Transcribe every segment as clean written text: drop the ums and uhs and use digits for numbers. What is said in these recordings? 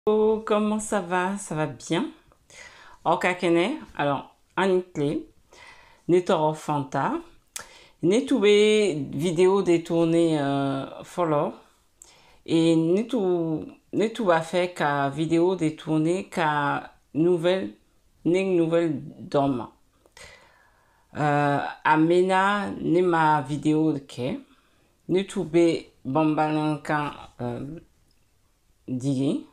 Oh, comment ça va? Ça va bien? Ok, kene. Alors, anitle, netoro fanta, netube vidéo détournée follow et netuba fait ka vidéo détournée ka nouvelle d'homme. Amena ne ma vidéo ke netube bambalanka digi.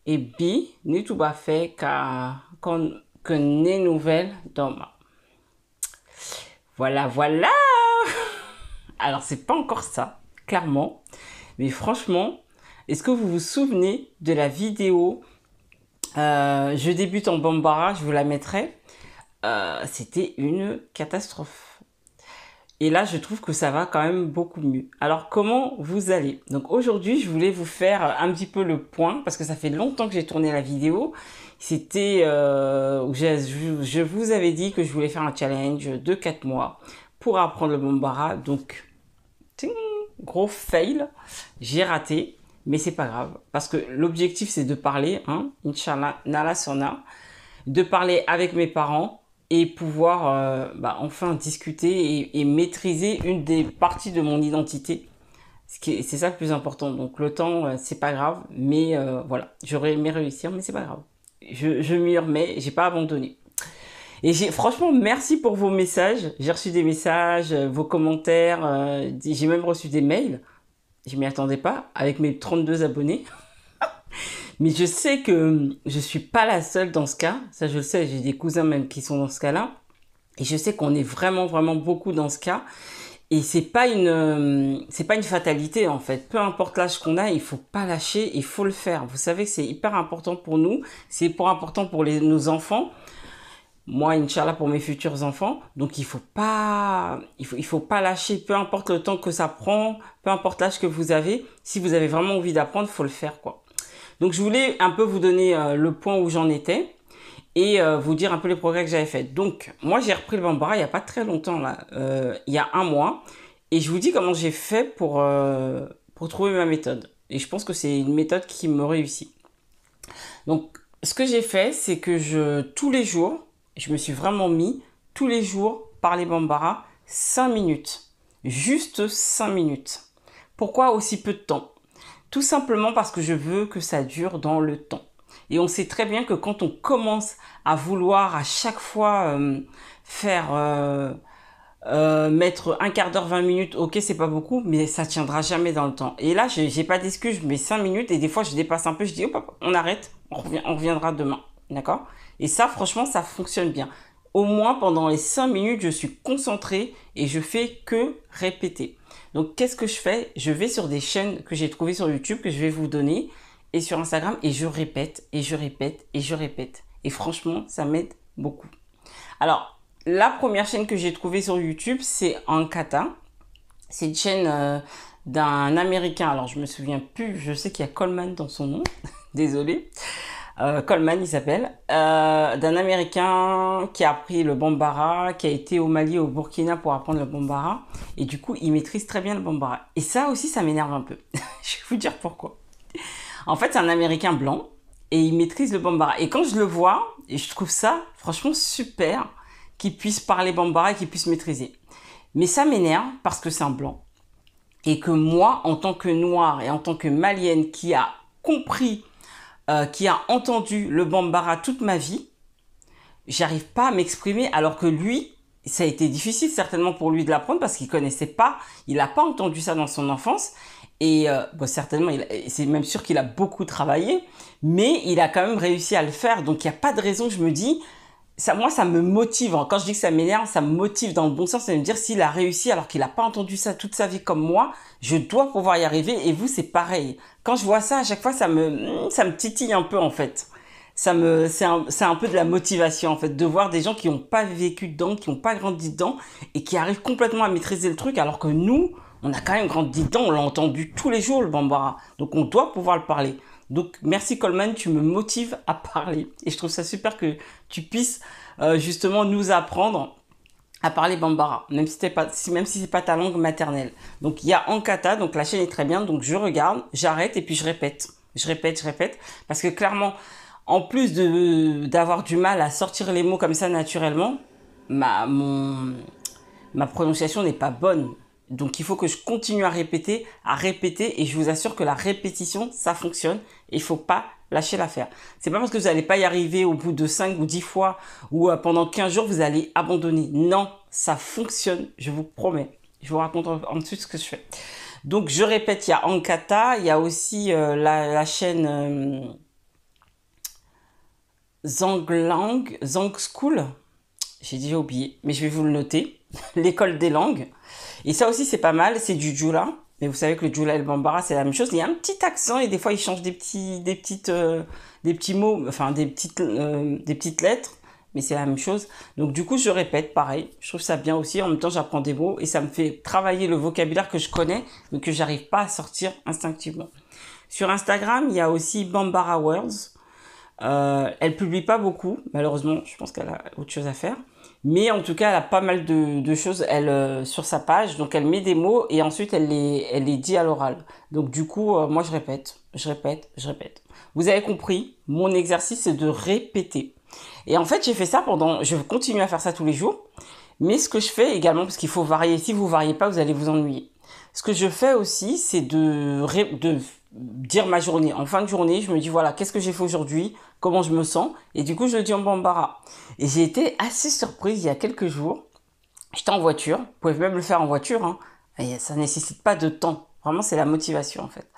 Et bi, ni tout bas fait que né nouvelle d'homme. Voilà, voilà. Alors, c'est pas encore ça, clairement. Mais franchement, est-ce que vous vous souvenez de la vidéo Je débute en Bambara, je vous la mettrai. C'était une catastrophe. Et là, je trouve que ça va quand même beaucoup mieux. Alors, comment vous allez? Donc aujourd'hui, je voulais vous faire un petit peu le point, parce que ça fait longtemps que j'ai tourné la vidéo. C'était je vous avais dit que je voulais faire un challenge de 4 mois pour apprendre le Bambara. Donc, ting, gros fail, j'ai raté, mais c'est pas grave. Parce que l'objectif, c'est de parler, hein, Inch'Allah, Nala Sona, de parler avec mes parents et pouvoir enfin discuter et maîtriser une des parties de mon identité. C'est ça le plus important. Donc le temps, c'est pas grave, mais voilà, j'aurais aimé réussir, mais c'est pas grave. Je m'y remets, j'ai pas abandonné. Et franchement, merci pour vos messages. J'ai reçu des messages, vos commentaires, j'ai même reçu des mails. Je m'y attendais pas, avec mes 32 abonnés. Mais je sais que je suis pas la seule dans ce cas. Ça, je le sais, j'ai des cousins même qui sont dans ce cas-là. Et je sais qu'on est vraiment, vraiment beaucoup dans ce cas. Et c'est pas une fatalité, en fait. Peu importe l'âge qu'on a, il faut pas lâcher, il faut le faire. Vous savez que c'est hyper important pour nous. C'est hyper important pour nos enfants. Moi, Inch'Allah, pour mes futurs enfants. Donc, il faut pas lâcher. Peu importe le temps que ça prend, peu importe l'âge que vous avez. Si vous avez vraiment envie d'apprendre, il faut le faire, quoi. Donc, je voulais un peu vous donner le point où j'en étais et vous dire un peu les progrès que j'avais fait. Donc, moi, j'ai repris le Bambara il n'y a pas très longtemps, là, il y a un mois. Et je vous dis comment j'ai fait pour trouver ma méthode. Et je pense que c'est une méthode qui me réussit. Donc, ce que j'ai fait, c'est que tous les jours, je me suis vraiment mis, tous les jours, parler Bambara, 5 minutes. Juste 5 minutes. Pourquoi aussi peu de temps? Tout simplement parce que je veux que ça dure dans le temps. Et on sait très bien que quand on commence à vouloir à chaque fois mettre un quart d'heure, 20 minutes, ok, c'est pas beaucoup, mais ça tiendra jamais dans le temps. Et là, j'ai pas d'excuse, je mets 5 minutes et des fois, je dépasse un peu, je dis, hop, on arrête, on reviendra demain. D'accord? Et ça, franchement, ça fonctionne bien. Au moins, pendant les 5 minutes, je suis concentrée et je fais que répéter. Donc, qu'est-ce que je fais? Je vais sur des chaînes que j'ai trouvées sur YouTube, que je vais vous donner, et sur Instagram, et je répète, et je répète, et je répète. Et franchement, ça m'aide beaucoup. Alors, la première chaîne que j'ai trouvée sur YouTube, c'est Ankata. C'est une chaîne d'un Américain. Alors, je me souviens plus, je sais qu'il y a Coleman dans son nom. Désolée. Coleman, il s'appelle, d'un Américain qui a appris le Bambara, qui a été au Mali, au Burkina pour apprendre le Bambara. Et du coup, il maîtrise très bien le Bambara. Et ça aussi, ça m'énerve un peu. Je vais vous dire pourquoi. En fait, c'est un Américain blanc et il maîtrise le Bambara. Et quand je le vois, et je trouve ça franchement super qu'il puisse parler Bambara et qu'il puisse maîtriser. Mais ça m'énerve parce que c'est un blanc. Et que moi, en tant que noire et en tant que malienne qui a compris qui a entendu le Bambara toute ma vie, j'arrive pas à m'exprimer alors que lui, ça a été difficile certainement pour lui de l'apprendre parce qu'il connaissait pas, il n'a pas entendu ça dans son enfance et certainement, c'est même sûr qu'il a beaucoup travaillé, mais il a quand même réussi à le faire. Donc il n'y a pas de raison, je me dis, moi ça me motive. Quand je dis que ça m'énerve, ça me motive dans le bon sens, c'est de me dire s'il a réussi alors qu'il n'a pas entendu ça toute sa vie comme moi, je dois pouvoir y arriver et vous c'est pareil. Quand je vois ça, à chaque fois ça me titille un peu en fait. C'est un peu de la motivation en fait, de voir des gens qui n'ont pas vécu dedans, qui n'ont pas grandi dedans et qui arrivent complètement à maîtriser le truc alors que nous, on a quand même grandi dedans, on l'a entendu tous les jours le Bambara. Donc on doit pouvoir le parler. Donc merci Coleman, tu me motives à parler. Et je trouve ça super que tu puisses justement nous apprendre à parler Bambara, même si c'est pas ta langue maternelle. Donc il y a Ankata, donc la chaîne est très bien, donc je regarde, j'arrête et puis je répète. je répète, parce que clairement, en plus d'avoir du mal à sortir les mots comme ça naturellement, ma prononciation n'est pas bonne. Donc il faut que je continue à répéter, et je vous assure que la répétition, ça fonctionne, et il faut pas lâcher l'affaire. C'est pas parce que vous n'allez pas y arriver au bout de 5 ou 10 fois, ou pendant 15 jours, vous allez abandonner. Non, ça fonctionne, je vous promets. Je vous raconte ensuite ce que je fais. Donc je répète, il y a Ankata, il y a aussi la chaîne Zanglang, Zang School. J'ai déjà oublié, mais je vais vous le noter. L'école des langues. Et ça aussi, c'est pas mal. C'est du Jula. Mais vous savez que le Jula et le Bambara, c'est la même chose. Il y a un petit accent et des fois, ils changent des petits mots, enfin, des petites lettres. Mais c'est la même chose. Donc, du coup, je répète, pareil. Je trouve ça bien aussi. En même temps, j'apprends des mots et ça me fait travailler le vocabulaire que je connais, mais que j'arrive pas à sortir instinctivement. Sur Instagram, il y a aussi Bambara Words. Elle publie pas beaucoup, malheureusement. Je pense qu'elle a autre chose à faire. Mais en tout cas, elle a pas mal de choses sur sa page. Donc, elle met des mots et ensuite, elle les dit à l'oral. Donc, du coup, moi, je répète. Vous avez compris, mon exercice, c'est de répéter. Et en fait, j'ai fait ça je continue à faire ça tous les jours. Mais ce que je fais également, parce qu'il faut varier. Si vous ne variez pas, vous allez vous ennuyer. Ce que je fais aussi, c'est de dire ma journée. En fin de journée, je me dis, voilà, qu'est-ce que j'ai fait aujourd'hui, comment je me sens. Et du coup, je le dis en bambara. Et j'ai été assez surprise il y a quelques jours. J'étais en voiture. Vous pouvez même le faire en voiture. Hein. Et ça nécessite pas de temps. Vraiment, c'est la motivation, en fait.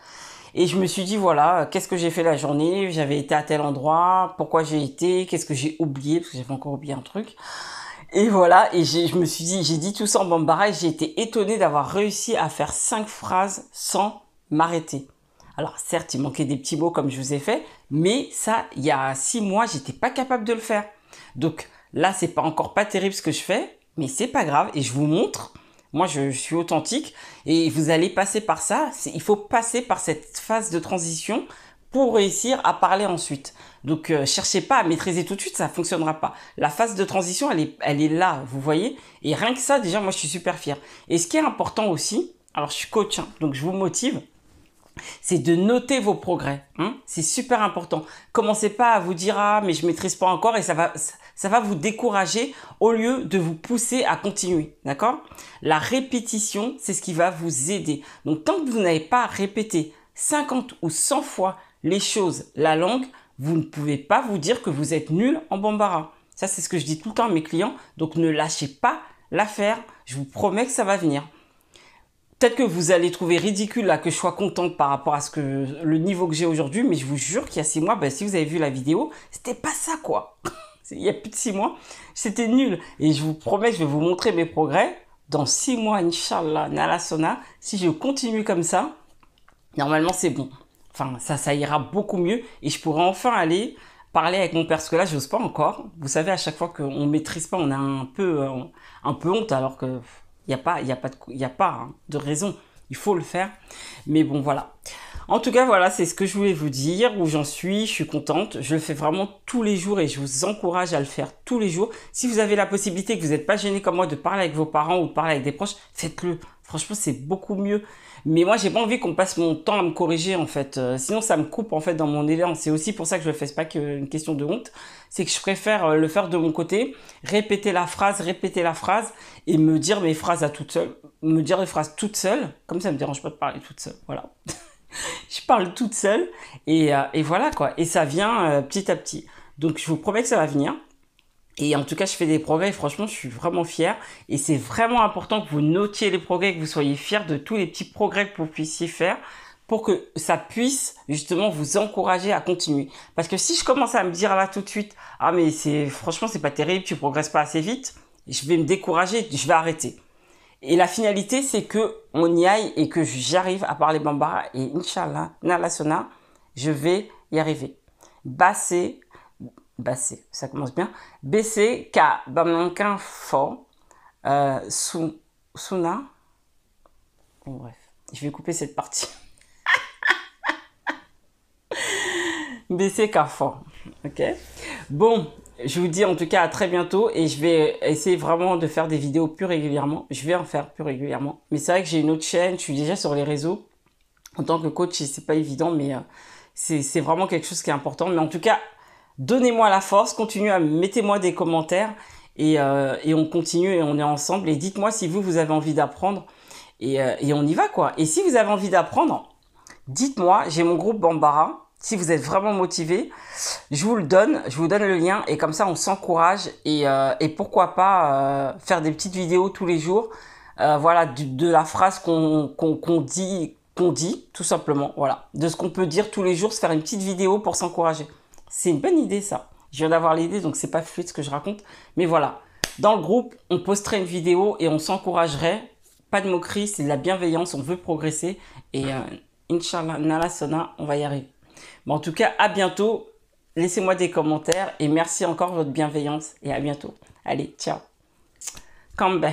Et je me suis dit, voilà, qu'est-ce que j'ai fait la journée? J'avais été à tel endroit. Pourquoi j'ai été? Qu'est-ce que j'ai oublié? Parce que j'avais encore oublié un truc. Et voilà, et je me suis dit, j'ai dit tout ça en bambara et j'ai été étonnée d'avoir réussi à faire 5 phrases sans m'arrêter. Alors certes, il manquait des petits mots comme je vous ai fait, mais ça, il y a 6 mois, j'étais pas capable de le faire. Donc là, c'est pas encore pas terrible ce que je fais, mais c'est pas grave et je vous montre. Moi, je suis authentique et vous allez passer par ça. Il faut passer par cette phase de transition pour réussir à parler ensuite. Donc, cherchez pas à maîtriser tout de suite, ça fonctionnera pas. La phase de transition, elle est là, vous voyez. Et rien que ça, déjà, moi, je suis super fière. Et ce qui est important aussi, alors je suis coach, hein, donc je vous motive, c'est de noter vos progrès. Hein. C'est super important. Commencez pas à vous dire, ah, mais je maîtrise pas encore et ça va vous décourager au lieu de vous pousser à continuer. D'accord? La répétition, c'est ce qui va vous aider. Donc, tant que vous n'avez pas répété 50 ou 100 fois les choses, la langue, vous ne pouvez pas vous dire que vous êtes nul en bambara. Ça, c'est ce que je dis tout le temps à mes clients. Donc, ne lâchez pas l'affaire. Je vous promets que ça va venir. Peut-être que vous allez trouver ridicule là que je sois contente par rapport à le niveau que j'ai aujourd'hui, mais je vous jure qu'il y a 6 mois, si vous avez vu la vidéo, c'était pas ça quoi. Il y a plus de 6 mois, c'était nul. Et je vous promets, je vais vous montrer mes progrès. Dans 6 mois, Inch'Allah, Nalasona, si je continue comme ça, normalement c'est bon. Enfin, ça ira beaucoup mieux et je pourrai enfin aller parler avec mon père. Parce que là, j'ose pas encore. Vous savez, à chaque fois qu'on maîtrise pas, on a un peu honte alors que il y a pas de raison. Il faut le faire. Mais bon, voilà. En tout cas, voilà, c'est ce que je voulais vous dire, où j'en suis, je suis contente. Je le fais vraiment tous les jours et je vous encourage à le faire tous les jours. Si vous avez la possibilité, que vous n'êtes pas gêné comme moi de parler avec vos parents ou de parler avec des proches, faites-le. Franchement, c'est beaucoup mieux. Mais moi, j'ai pas envie qu'on passe mon temps à me corriger, en fait. Sinon, ça me coupe, en fait, dans mon élan. C'est aussi pour ça que je le fais. C'est pas qu'une question de honte. C'est que je préfère le faire de mon côté, répéter la phrase et me dire mes phrases à toute seule. Me dire les phrases toute seule. Comme ça me dérange pas de parler toute seule. Voilà. Je parle toute seule et voilà, quoi. Et ça vient petit à petit. Donc, je vous promets que ça va venir. Et en tout cas, je fais des progrès et franchement, je suis vraiment fière. Et c'est vraiment important que vous notiez les progrès, que vous soyez fiers de tous les petits progrès que vous puissiez faire pour que ça puisse justement vous encourager à continuer. Parce que si je commence à me dire là tout de suite, ah mais franchement, c'est pas terrible, tu progresses pas assez vite, je vais me décourager, je vais arrêter. Et la finalité, c'est que on y aille et que j'arrive à parler bambara et Inch'Allah, Nalasona, je vais y arriver. Bassé, ça commence bien. BC, K, Bamankin, Fo, Suna. Bon, bref, je vais couper cette partie. BC, K, Fo. Ok. Bon, je vous dis en tout cas à très bientôt et je vais essayer vraiment de faire des vidéos plus régulièrement. Je vais en faire plus régulièrement. Mais c'est vrai que j'ai une autre chaîne, je suis déjà sur les réseaux. En tant que coach, c'est pas évident, mais C'est vraiment quelque chose qui est important. Mais en tout cas, donnez-moi la force, continuez à mettez-moi des commentaires et on continue et on est ensemble. Et dites-moi si vous avez envie d'apprendre et on y va quoi. Et si vous avez envie d'apprendre, dites-moi, j'ai mon groupe Bambara. Si vous êtes vraiment motivé, je vous donne le lien et comme ça on s'encourage et pourquoi pas faire des petites vidéos tous les jours, voilà, de la phrase qu'on dit, tout simplement, voilà, de ce qu'on peut dire tous les jours, se faire une petite vidéo pour s'encourager. C'est une bonne idée ça. Je viens d'avoir l'idée donc c'est pas fluide ce que je raconte, mais voilà, dans le groupe on posterait une vidéo et on s'encouragerait, pas de moquerie, c'est de la bienveillance, on veut progresser et Inch'Allah, Nala Sona, on va y arriver. Bon, en tout cas, à bientôt. Laissez-moi des commentaires et merci encore de votre bienveillance et à bientôt. Allez, ciao. Kambe.